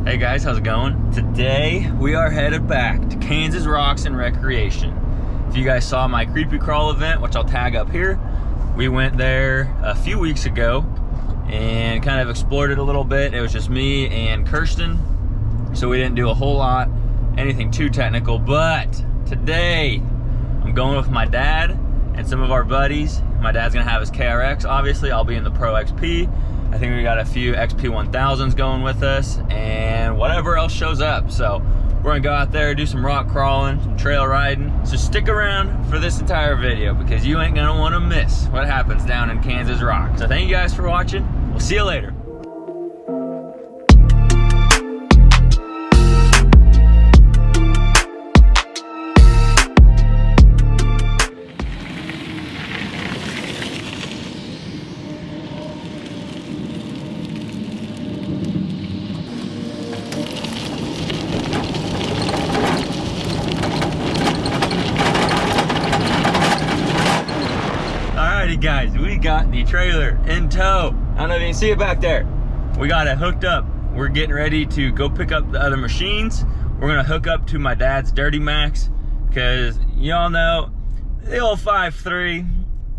Hey guys, how's it going? Today we are headed back to Kansas Rocks and Recreation. If you guys saw my creepy crawl event, which I'll tag up here, we went there a few weeks ago and kind of explored it a little bit. It was just me and Kirsten, so we didn't do a whole lot, anything too technical. But today I'm going with my dad and some of our buddies. My dad's gonna have his KRX, obviously. I'll be in the Pro XP. I think we got a few XP 1000s going with us and whatever else shows up. So we're gonna go out there, do some rock crawling, some trail riding. So stick around for this entire video because you ain't gonna wanna miss what happens down in Kansas Rocks. So thank you guys for watching. We'll see you later. Guys, we got the trailer in tow. I don't know if you can see it back there. We got it hooked up. We're getting ready to go pick up the other machines. We're gonna hook up to my dad's Dirty Max because y'all know the old 5.3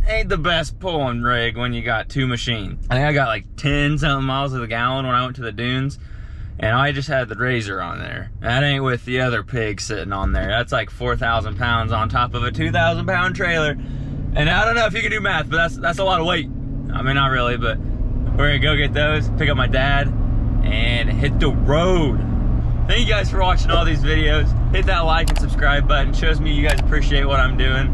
ain't the best pulling rig when you got two machines. I think I got like 10 something miles to the gallon when I went to the dunes, and I just had the RZR on there. That ain't with the other pig sitting on there. That's like 4,000 pounds on top of a 2,000 pound trailer. And I don't know if you can do math, but that's a lot of weight. I mean, not really, but we're gonna go get those, pick up my dad, and hit the road. Thank you guys for watching all these videos. Hit that like and subscribe button. Shows me you guys appreciate what I'm doing.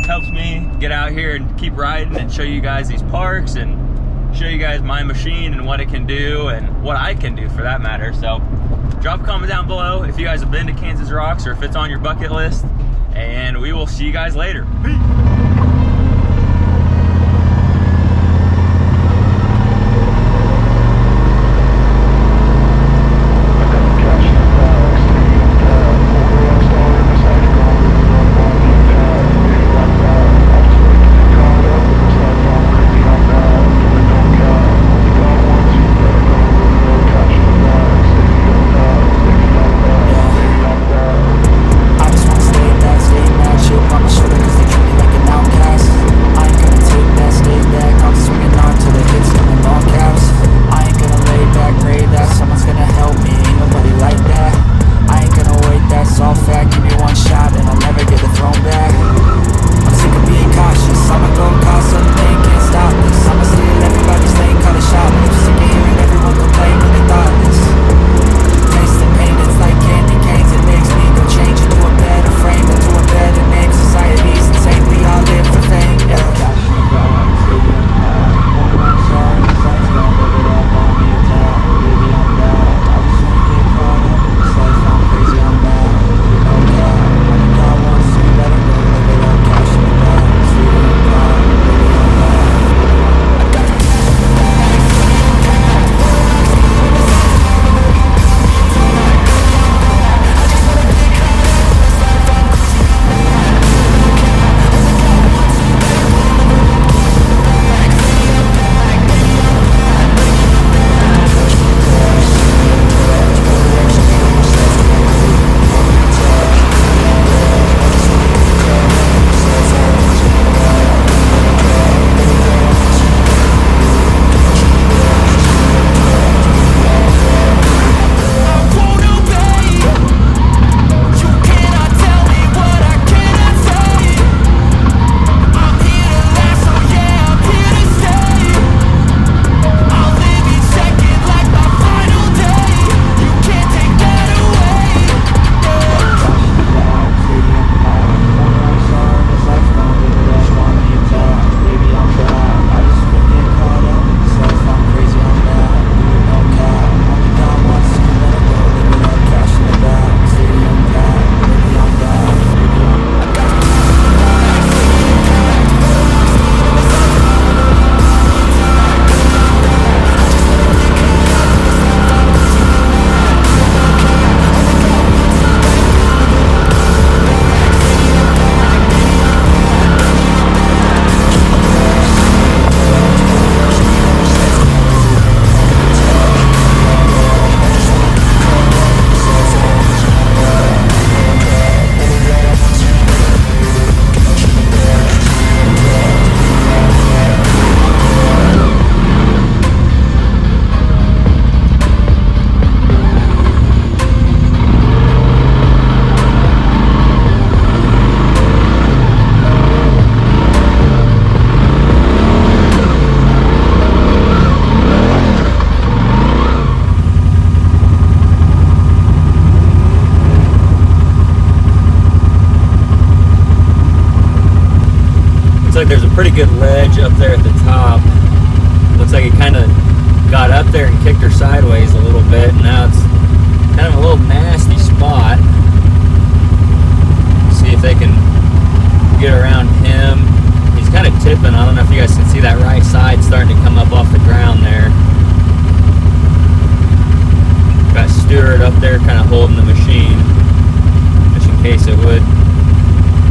Helps me get out here and keep riding and show you guys these parks and show you guys my machine and what it can do and what I can do for that matter. So drop a comment down below if you guys have been to Kansas Rocks or if it's on your bucket list. And we will see you guys later. Peace. Stay mad, shit on my shoulder 'cause they treat me like like there's a pretty good ledge up there at the top. Looks like it kind of got up there and kicked her sideways a little bit. Now it's kind of a little nasty spot. See if they can get around him. He's kind of tipping. I don't know if you guys can see that right side starting to come up off the ground there. Got Stuart up there kind of holding the machine, just in case it would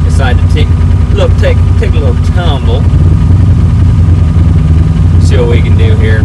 decide to take a little tumble. See what we can do here.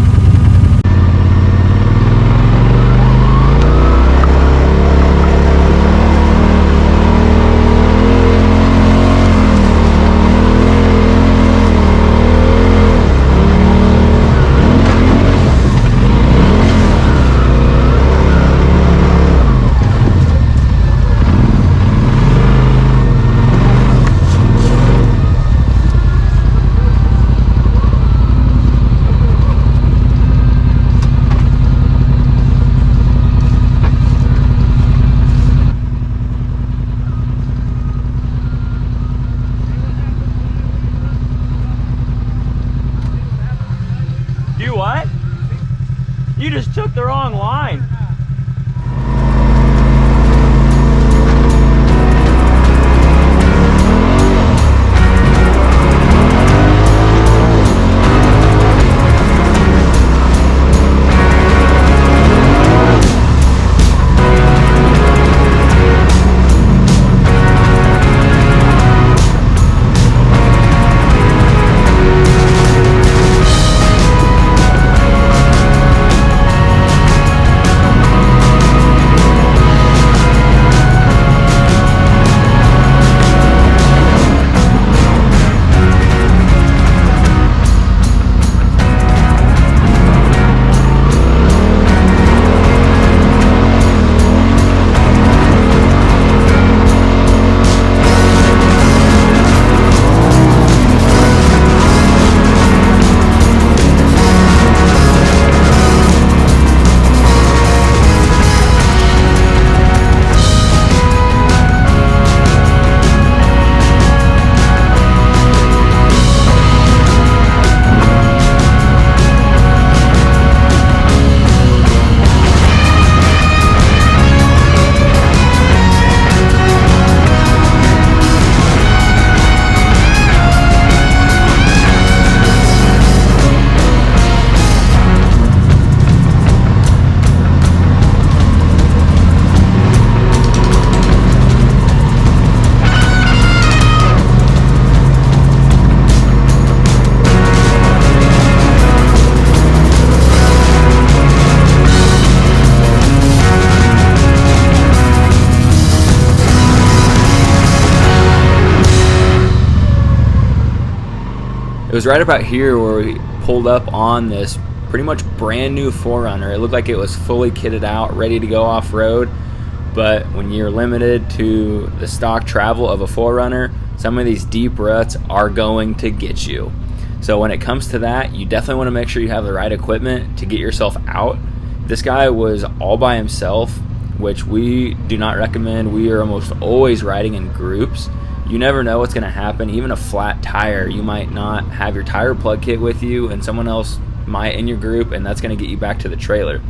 What? You just took the wrong line. It was right about here where we pulled up on this pretty much brand new 4Runner. It looked like it was fully kitted out, ready to go off-road. But when you're limited to the stock travel of a 4Runner, some of these deep ruts are going to get you. So when it comes to that, you definitely want to make sure you have the right equipment to get yourself out. This guy was all by himself, which we do not recommend. We are almost always riding in groups. You never know what's going to happen. Even a flat tire, you might not have your tire plug kit with you and someone else might in your group, and that's going to get you back to the trailer.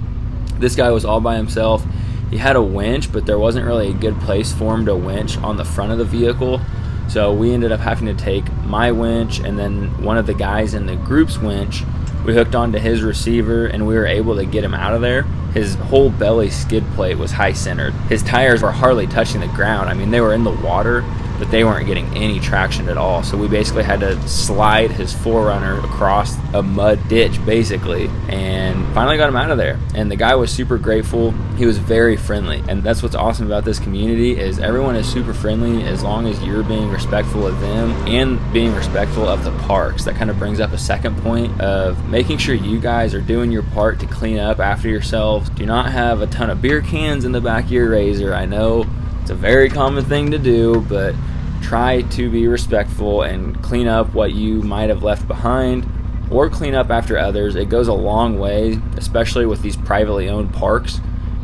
This guy was all by himself. He had a winch, but there wasn't really a good place for him to winch on the front of the vehicle. So we ended up having to take my winch and then one of the guys in the group's winch. We hooked onto his receiver and we were able to get him out of there. His whole belly skid plate was high centered. His tires were hardly touching the ground. I mean, they were in the water, but they weren't getting any traction at all. So we basically had to slide his 4Runner across a mud ditch basically, and finally got him out of there. And the guy was super grateful. He was very friendly, and that's what's awesome about this community is everyone is super friendly as long as you're being respectful of them and being respectful of the parks. That kind of brings up a second point of making sure you guys are doing your part to clean up after yourselves. Do not have a ton of beer cans in the back of your RZR. I know it's a very common thing to do, but try to be respectful and clean up what you might have left behind or clean up after others. It goes a long way, especially with these privately owned parks.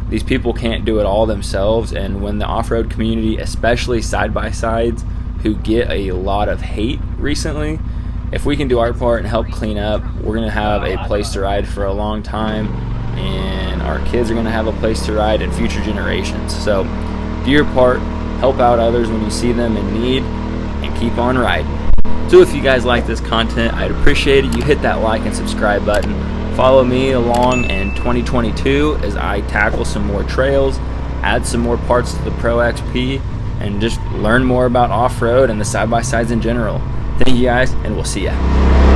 These people can't do it all themselves, and when the off-road community, especially side-by-sides, who get a lot of hate recently, if we can do our part and help clean up, we're going to have a place to ride for a long time, and our kids are going to have a place to ride in future generations. So do your part, help out others when you see them in need, and keep on riding. So if you guys like this content, I'd appreciate it. You hit that like and subscribe button. Follow me along in 2022 as I tackle some more trails, add some more parts to the Pro XP, and just learn more about off-road and the side-by-sides in general. Thank you guys, and we'll see ya.